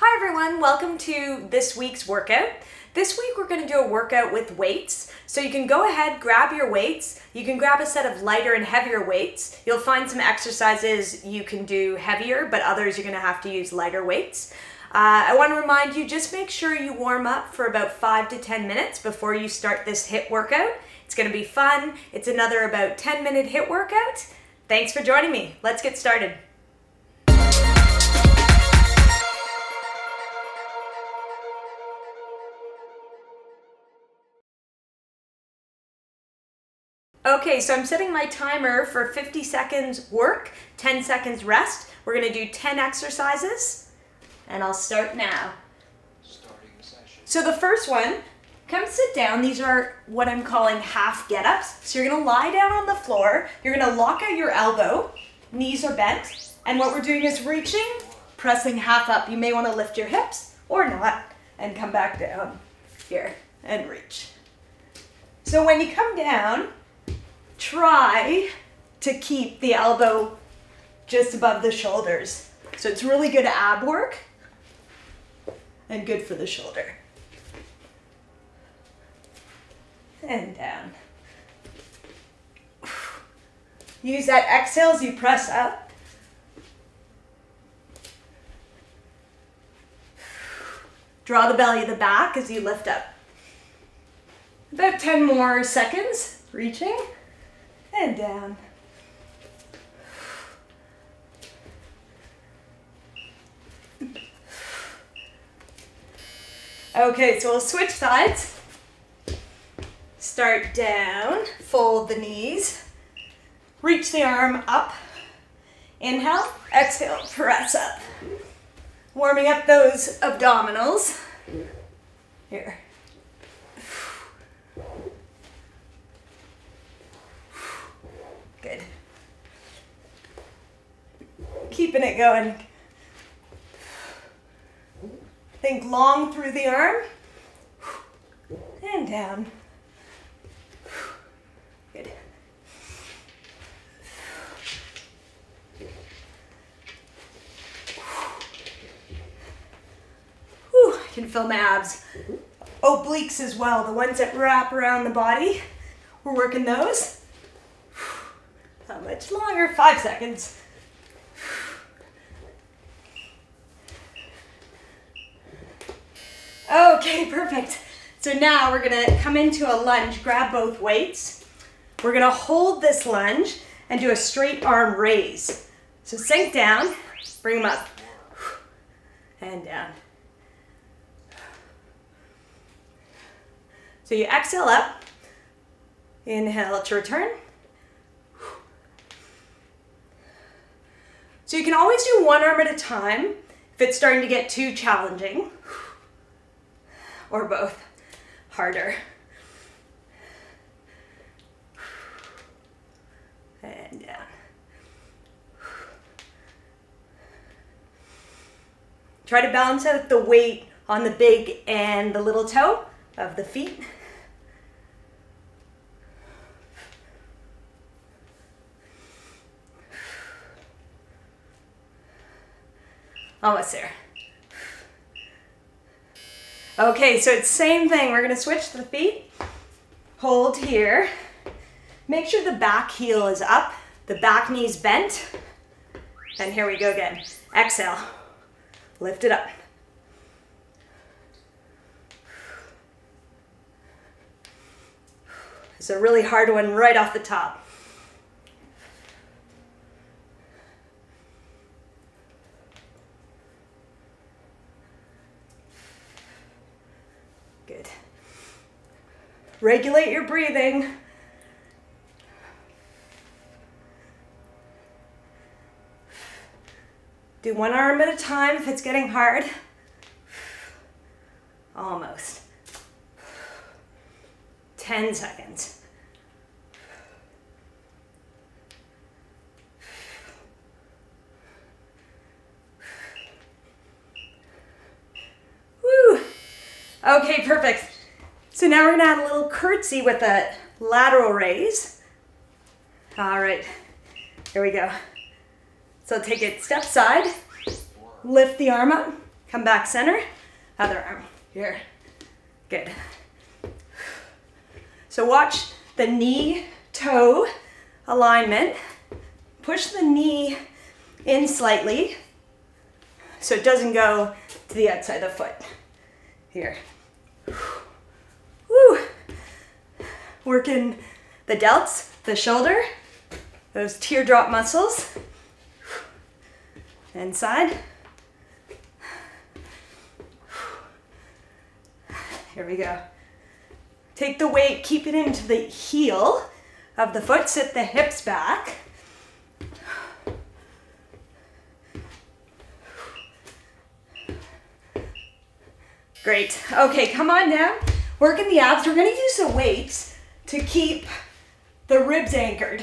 Hi everyone, welcome to this week's workout. This week we're going to do a workout with weights. So you can go ahead, grab your weights. You can grab a set of lighter and heavier weights. You'll find some exercises you can do heavier, but others you're going to have to use lighter weights. I want to remind you, just make sure you warm up for about 5 to 10 minutes before you start this HIIT workout. It's going to be fun. It's another about 10-minute HIIT workout. Thanks for joining me. Let's get started. Okay, so I'm setting my timer for 50 seconds work, 10 seconds rest. We're going to do 10 exercises, and I'll start now. Starting the session. So the first one, come sit down. These are what I'm calling half get-ups. So you're going to lie down on the floor. You're going to lock out your elbow. Knees are bent. And what we're doing is reaching, pressing half up. You may want to lift your hips or not and come back down here and reach. So when you come down, try to keep the elbow just above the shoulders. So it's really good ab work and good for the shoulder. And down. Use that exhale as you press up. Draw the belly to the back as you lift up. About 10 more seconds, reaching. And down. Okay, so we'll switch sides. Start down, fold the knees, reach the arm up. Inhale, exhale, press up. Warming up those abdominals. Here. Good. Keeping it going. Think long through the arm. And down. Good. Whew, I can feel my abs. Obliques as well, the ones that wrap around the body. We're working those. Not much longer, 5 seconds. Okay, perfect. So now we're gonna come into a lunge, grab both weights. We're gonna hold this lunge and do a straight arm raise. So sink down, bring them up, and down. So you exhale up, inhale to return. So you can always do one arm at a time if it's starting to get too challenging, or both, harder. And down. Try to balance out the weight on the big and the little toe of the feet. Almost there. Okay, so it's same thing. We're gonna switch the feet. Hold here. Make sure the back heel is up, the back knee's bent. And here we go again. Exhale, lift it up. It's a really hard one right off the top. Good. Regulate your breathing. Do one arm at a time if it's getting hard. Almost. 10 seconds. Woo! Okay, perfect. So now we're gonna add a little curtsy with a lateral raise. All right, here we go. So take it step side, lift the arm up, Come back center, other arm, here. Good. So watch the knee-toe alignment. Push the knee in slightly so it doesn't go to the outside of the foot. Here. Woo. Working the delts, the shoulder, those teardrop muscles. Inside. Here we go. Take the weight, keep it into the heel of the foot, sit the hips back. Great. Okay, come on now. Working the abs. We're gonna use the weights to keep the ribs anchored.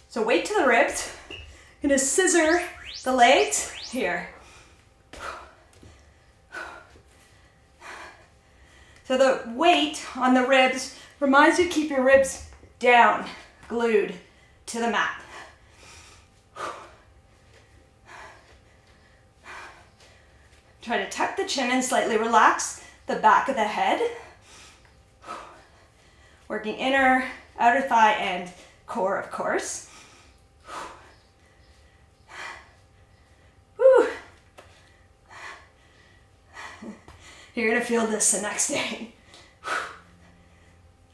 So weight to the ribs. Gonna scissor the legs here. So the weight on the ribs reminds you to keep your ribs down, glued to the mat. Try to tuck the chin and slightly relax the back of the head. Working inner, outer thigh, and core, of course. Whew. You're gonna feel this the next day.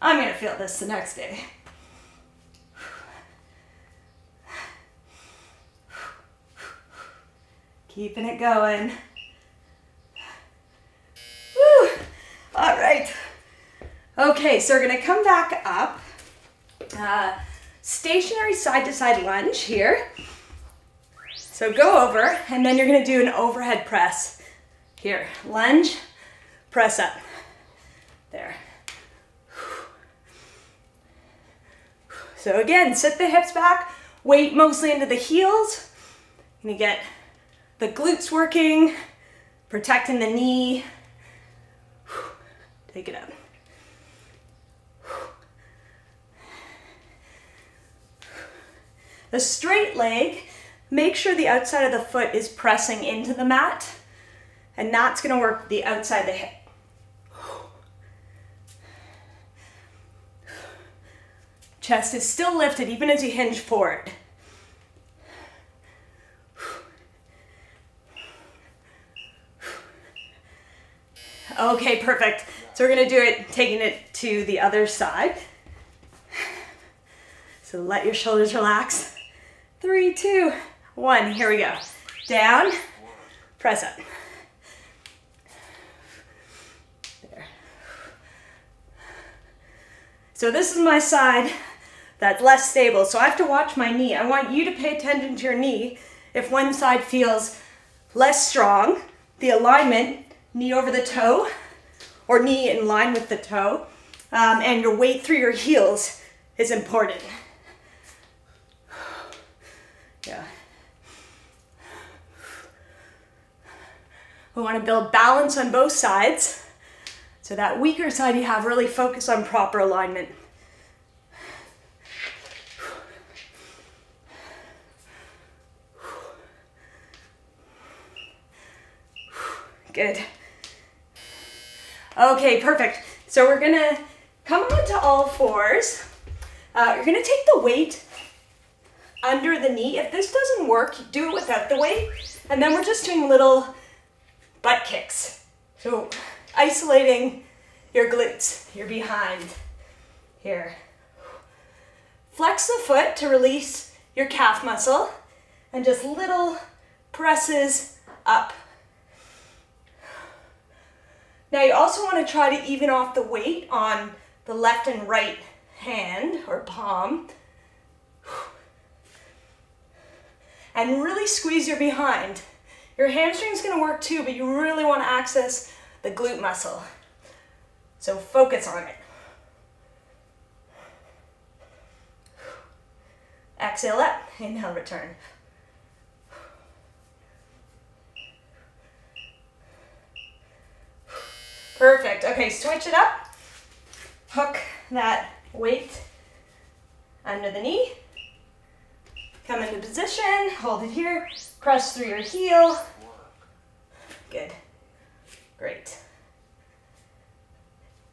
I'm gonna feel this the next day. Keeping it going. Woo! All right. Okay, so we're gonna come back up. Stationary side-to-side lunge here. So go over, and then you're gonna do an overhead press. Here, lunge, press up. There. So again, sit the hips back, weight mostly into the heels. You're gonna get the glutes working, protecting the knee. Take it up. The straight leg, make sure the outside of the foot is pressing into the mat, and that's gonna work the outside of the hip. Chest is still lifted even as you hinge forward. Okay, perfect. So we're gonna do it, taking it to the other side. So let your shoulders relax. 3, 2, 1, here we go. Down, press up. There. So this is my side that's less stable, so I have to watch my knee. I want you to pay attention to your knee. If one side feels less strong, the alignment, knee over the toe, or knee in line with the toe, and your weight through your heels is important. Yeah. We want to build balance on both sides, so that weaker side you have really focus on proper alignment. Good. Okay, perfect. So we're gonna come onto all fours. You're gonna take the weight under the knee. If this doesn't work, do it without the weight. And then we're just doing little butt kicks. So isolating your glutes, your behind. Here. Flex the foot to release your calf muscle, and just little presses up. Now you also want to try to even off the weight on the left and right hand or palm. And really squeeze your behind. Your hamstring's going to work too, but you really want to access the glute muscle. So focus on it. Exhale up, inhale, return. Perfect. Okay, switch it up. Hook that weight under the knee. Come into position, hold it here, press through your heel. Good.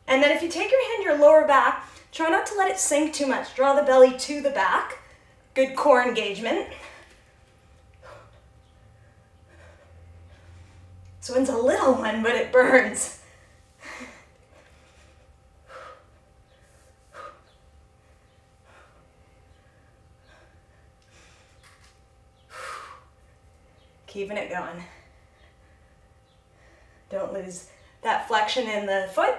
And then if you take your hand to your lower back, try not to let it sink too much. Draw the belly to the back. Good core engagement. This one's a little one, but it burns. Keeping it going. Don't lose that flexion in the foot.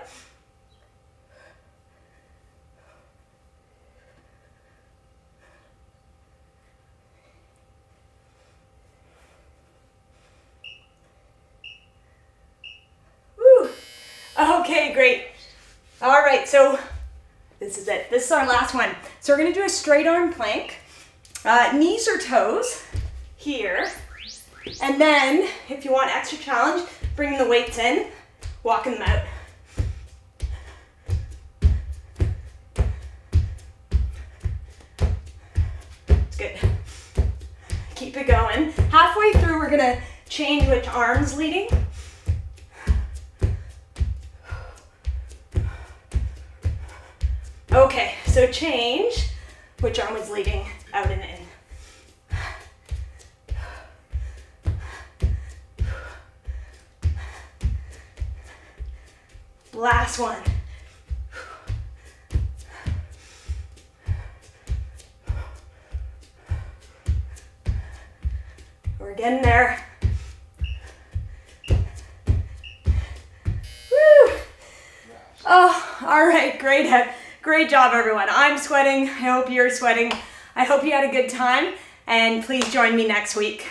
Woo. Okay, great. All right, so this is it. This is our last one. So we're gonna do a straight arm plank. Knees or toes here. And then, if you want extra challenge, bring the weights in, walking them out. It's good. Keep it going. Halfway through, we're gonna change which arm's leading. Okay, so change which arm is leading, out and in. Last one. We're getting there. Woo! Oh, all right, great job, everyone. I'm sweating. I hope you're sweating. I hope you had a good time, and please join me next week.